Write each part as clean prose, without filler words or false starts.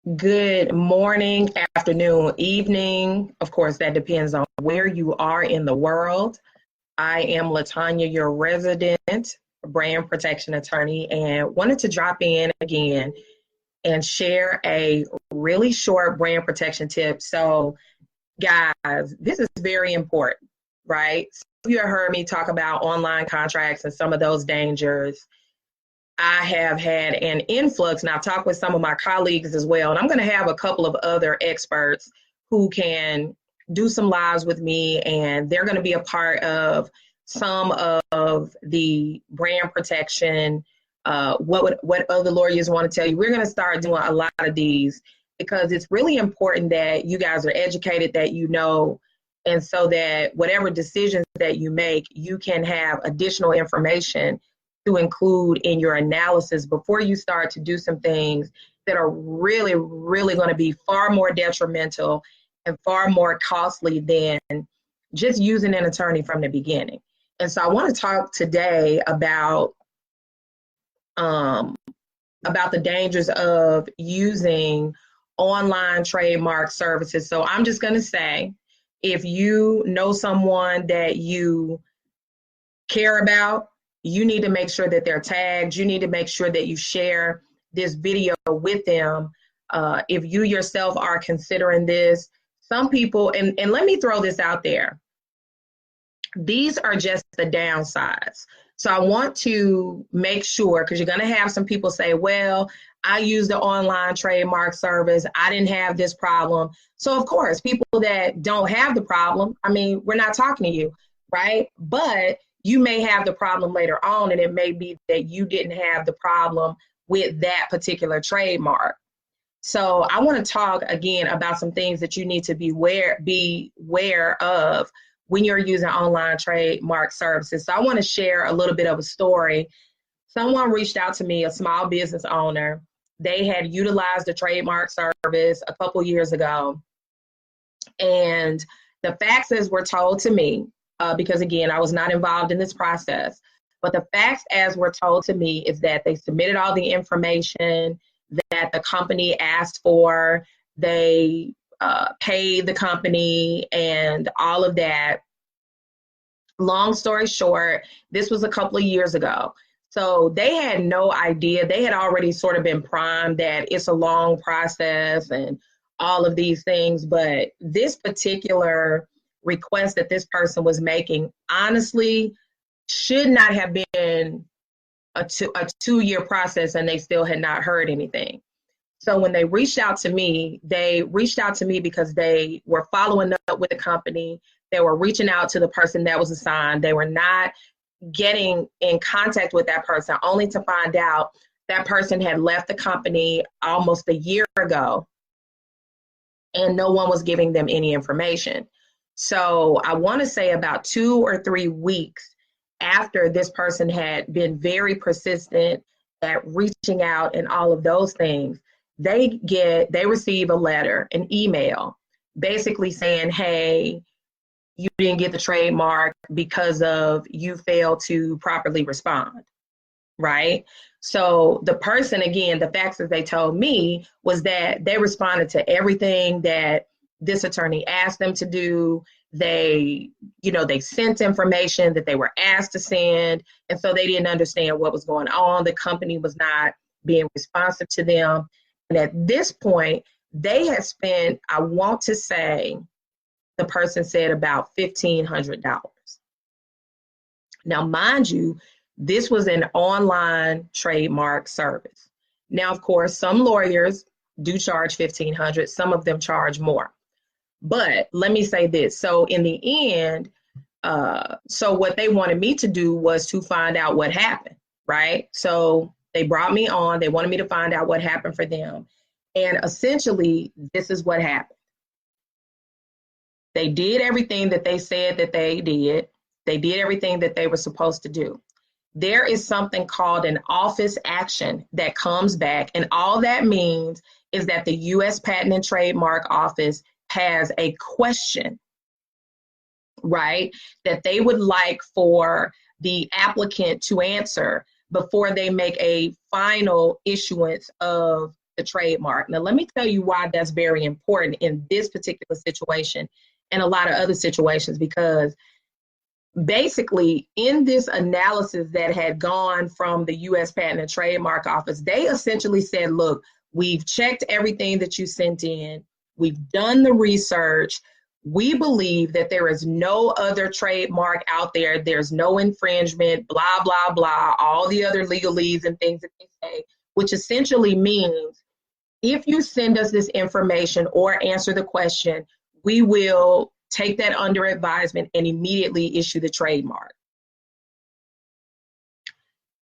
Good morning, afternoon, evening. Of course, that depends on where you are in the world. I am LeTonya, your resident brand protection attorney, and wanted to drop in again and share a really short brand protection tip. So, guys, this is very important, right? So you have heard me talk about online contracts and some of those dangers. I have had an influx, and I've talked with some of my colleagues as well. And I'm going to have a couple of other experts who can do some lives with me, and they're going to be a part of some of the brand protection. What other lawyers want to tell you? We're going to start doing a lot of these because it's really important that you guys are educated, that you know, and so that whatever decisions that you make, you can have additional information to include in your analysis before you start to do some things that are really, really going to be far more detrimental and far more costly than just using an attorney from the beginning. And so I want to talk today about the dangers of using online trademark services. So I'm just going to say, if you know someone that you care about, you need to make sure that they're tagged. You need to make sure that you share this video with them. If you yourself are considering this, some people, and let me throw this out there, these are just the downsides. So I want to make sure, because you're going to have some people say, well, I use the online trademark service. I didn't have this problem. So of course, people that don't have the problem, I mean, we're not talking to you, right? But you may have the problem later on, and it may be that you didn't have the problem with that particular trademark. So I want to talk again about some things that you need to be aware of when you're using online trademark services. So I want to share a little bit of a story. Someone reached out to me, a small business owner. They had utilized the trademark service a couple years ago. And the facts as were told to me, because again, I was not involved in this process, but the facts as were told to me is that they submitted all the information that the company asked for. They paid the company and all of that. Long story short, this was a couple of years ago. So they had no idea. They had already sort of been primed that it's a long process and all of these things. But this particular request that this person was making, honestly, should not have been a two-year process, and they still had not heard anything. So when they reached out to me, because they were following up with the company. They were reaching out to the person that was assigned. They were not getting in contact with that person, only to find out that person had left the company almost a year ago, and no one was giving them any information. So I want to say about 2 or 3 weeks after this person had been very persistent at reaching out and all of those things, they receive a letter, an email, basically saying, hey, you didn't get the trademark because of you failed to properly respond, right? So the person, again, the facts that they told me was that they responded to everything that this attorney asked them to do. They sent information that they were asked to send, and so they didn't understand what was going on. The company was not being responsive to them. And at this point, they had spent, I want to say, the person said about $1,500. Now, mind you, this was an online trademark service. Now, of course, some lawyers do charge $1,500. Some of them charge more. But let me say this. So in the end, so what they wanted me to do was to find out what happened, right? So they brought me on. They wanted me to find out what happened for them. And essentially, this is what happened. They did everything that they said that they did. They did everything that they were supposed to do. There is something called an office action that comes back. And all that means is that the U.S. Patent and Trademark Office has a question, right, that they would like for the applicant to answer before they make a final issuance of the trademark. Now, let me tell you why that's very important in this particular situation and a lot of other situations, because basically in this analysis that had gone from the U.S. Patent and Trademark Office, they essentially said, look, we've checked everything that you sent in. We've done the research. We believe that there is no other trademark out there. There's no infringement, blah, blah, blah, all the other legalese and things that they say, which essentially means if you send us this information or answer the question, we will take that under advisement and immediately issue the trademark.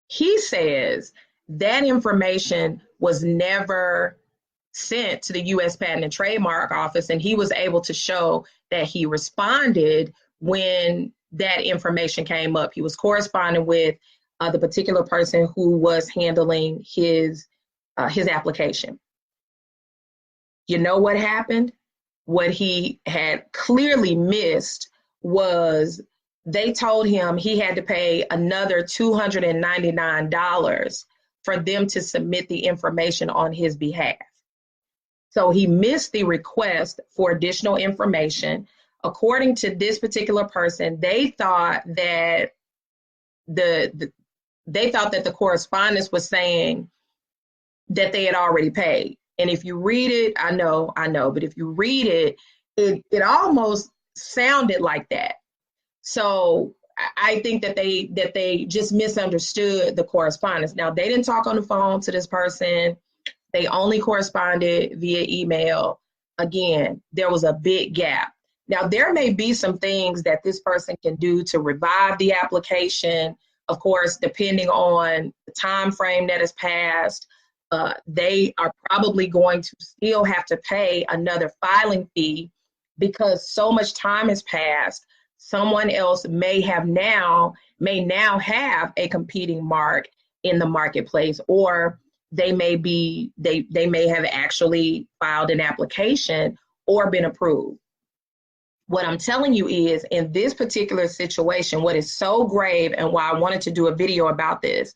He says that information was never sent to the U.S. Patent and Trademark Office, and he was able to show that he responded when that information came up. He was corresponding with the particular person who was handling his application. You know what happened? What he had clearly missed was they told him he had to pay another $299 for them to submit the information on his behalf. So he missed the request for additional information. According to this particular person, they thought that the correspondence was saying that they had already paid. And if you read it, I know, but if you read it, it almost sounded like that. So I think that they just misunderstood the correspondence. Now, they didn't talk on the phone to this person. They only corresponded via email. Again, there was a big gap. Now, there may be some things that this person can do to revive the application. Of course, depending on the time frame that has passed, they are probably going to still have to pay another filing fee because so much time has passed. Someone else may now have a competing mark in the marketplace, or they may have actually filed an application or been approved. What I'm telling you is, in this particular situation, what is so grave and why I wanted to do a video about this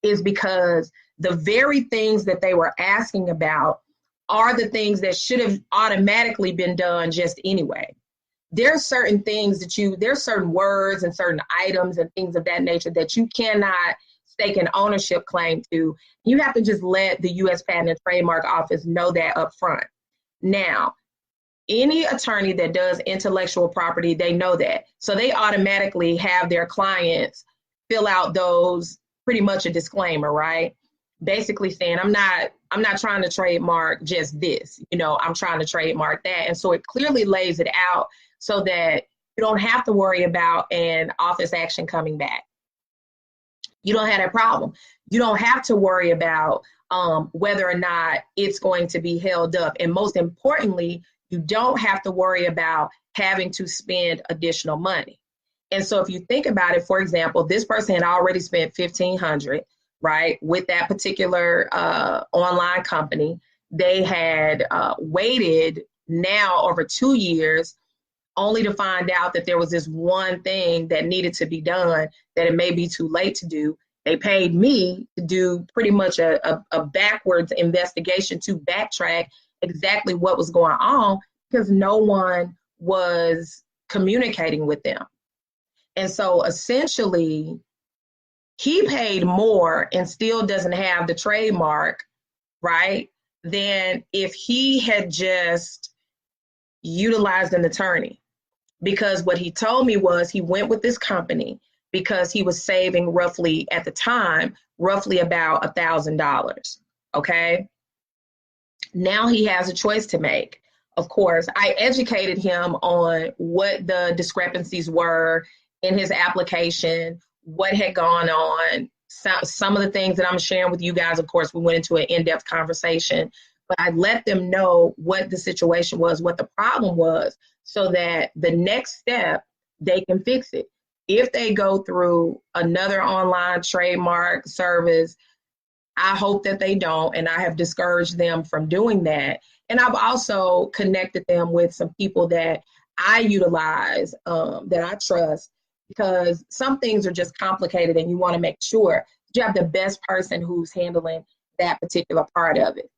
is because the very things that they were asking about are the things that should have automatically been done just anyway. There's certain things there's certain words and certain items and things of that nature that you cannot stake an ownership claim to. You have to just let the U.S. Patent and Trademark Office know that up front. Now, any attorney that does intellectual property, they know that. So they automatically have their clients fill out those, pretty much a disclaimer, right? Basically saying, I'm not trying to trademark just this, I'm trying to trademark that. And so it clearly lays it out so that you don't have to worry about an office action coming back. You don't have that problem. You don't have to worry about whether or not it's going to be held up. And most importantly, you don't have to worry about having to spend additional money. And so if you think about it, for example, this person had already spent $1,500, right, with that particular online company. They had waited now over 2 years only to find out that there was this one thing that needed to be done, that it may be too late to do. They paid me to do pretty much a backwards investigation to backtrack exactly what was going on because no one was communicating with them. And so essentially, he paid more and still doesn't have the trademark, right, than if he had just utilized an attorney. Because what he told me was he went with this company because he was saving roughly, at the time, roughly about $1,000, okay? Now he has a choice to make. Of course, I educated him on what the discrepancies were in his application, what had gone on, some of the things that I'm sharing with you guys. Of course, we went into an in-depth conversation, but I let them know what the situation was, what the problem was, so that the next step, they can fix it. If they go through another online trademark service, I hope that they don't, and I have discouraged them from doing that. And I've also connected them with some people that I utilize, that I trust, because some things are just complicated and you want to make sure you have the best person who's handling that particular part of it.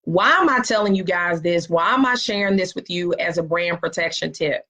Why am I telling you guys this? Why am I sharing this with you as a brand protection tip?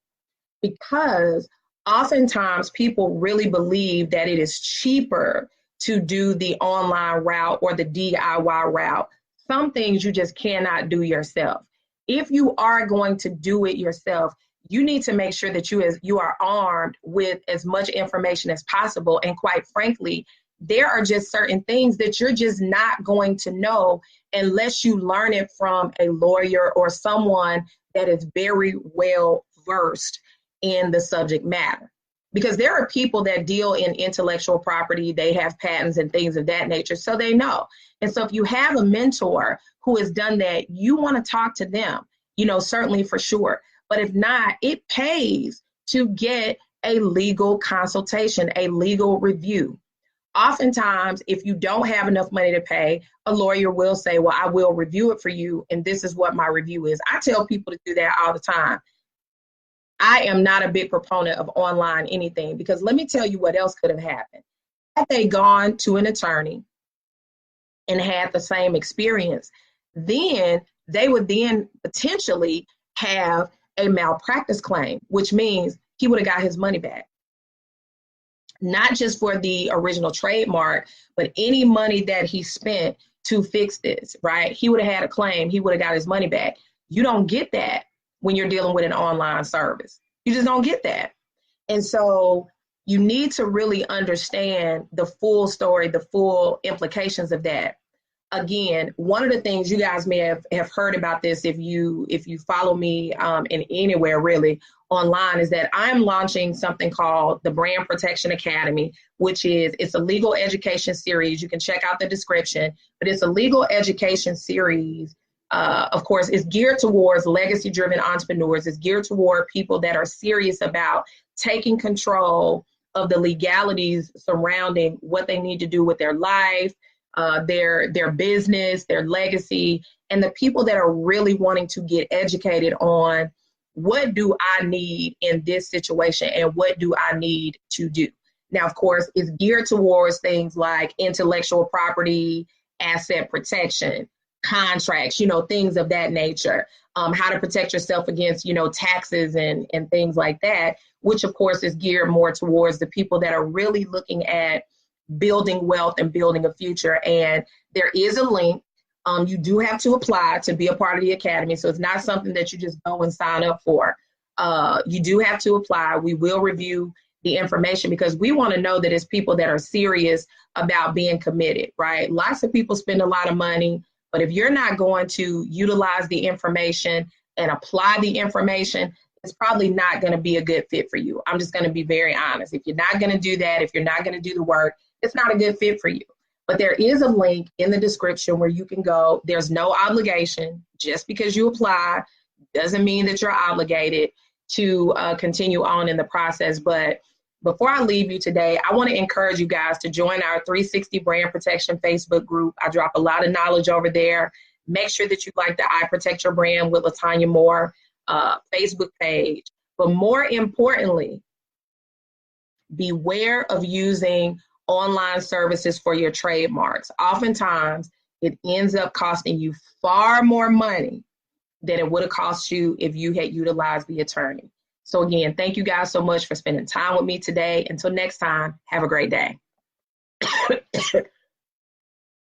Because oftentimes people really believe that it is cheaper to do the online route or the DIY route. Some things you just cannot do yourself. If you are going to do it yourself, you need to make sure that you are armed with as much information as possible. And quite frankly, there are just certain things that you're just not going to know unless you learn it from a lawyer or someone that is very well versed in the subject matter. Because there are people that deal in intellectual property, they have patents and things of that nature, so they know. And so if you have a mentor who has done that, you want to talk to them, certainly for sure. But if not, it pays to get a legal consultation, a legal review. Oftentimes, if you don't have enough money to pay, a lawyer will say, well, I will review it for you, and this is what my review is. I tell people to do that all the time. I am not a big proponent of online anything, because let me tell you what else could have happened. Had they gone to an attorney and had the same experience, then they would then potentially have a malpractice claim, which means he would have got his money back. Not just for the original trademark, but any money that he spent to fix this, right? He would have had a claim. He would have got his money back. You don't get that when you're dealing with an online service. You just don't get that. And so you need to really understand the full story, the full implications of that. Again, one of the things you guys may have heard about this, if you follow me in anywhere really online, is that I'm launching something called the Brand Protection Academy, it's a legal education series. You can check out the description, but it's a legal education series. Of course, it's geared towards legacy-driven entrepreneurs. It's geared toward people that are serious about taking control of the legalities surrounding what they need to do with their life, their business, their legacy, and the people that are really wanting to get educated on what do I need in this situation and what do I need to do. Now, of course, it's geared towards things like intellectual property, asset protection, contracts, things of that nature, how to protect yourself against, taxes and things like that, which of course is geared more towards the people that are really looking at building wealth and building a future. And there is a link. You do have to apply to be a part of the academy. So it's not something that you just go and sign up for. You do have to apply. We will review the information because we want to know that it's people that are serious about being committed, right? Lots of people spend a lot of money, but if you're not going to utilize the information and apply the information, it's probably not going to be a good fit for you. I'm just going to be very honest. If you're not going to do that, if you're not going to do the work, it's not a good fit for you. But there is a link in the description where you can go. There's no obligation. Just because you apply doesn't mean that you're obligated to continue on in the process. But before I leave you today, I want to encourage you guys to join our 360 Brand Protection Facebook group. I drop a lot of knowledge over there. Make sure that you like the I Protect Your Brand with LeTonya Moore Facebook page. But more importantly, beware of using online services for your trademarks. Oftentimes, it ends up costing you far more money than it would have cost you if you had utilized the attorney. So again, thank you guys so much for spending time with me today. Until next time, have a great day.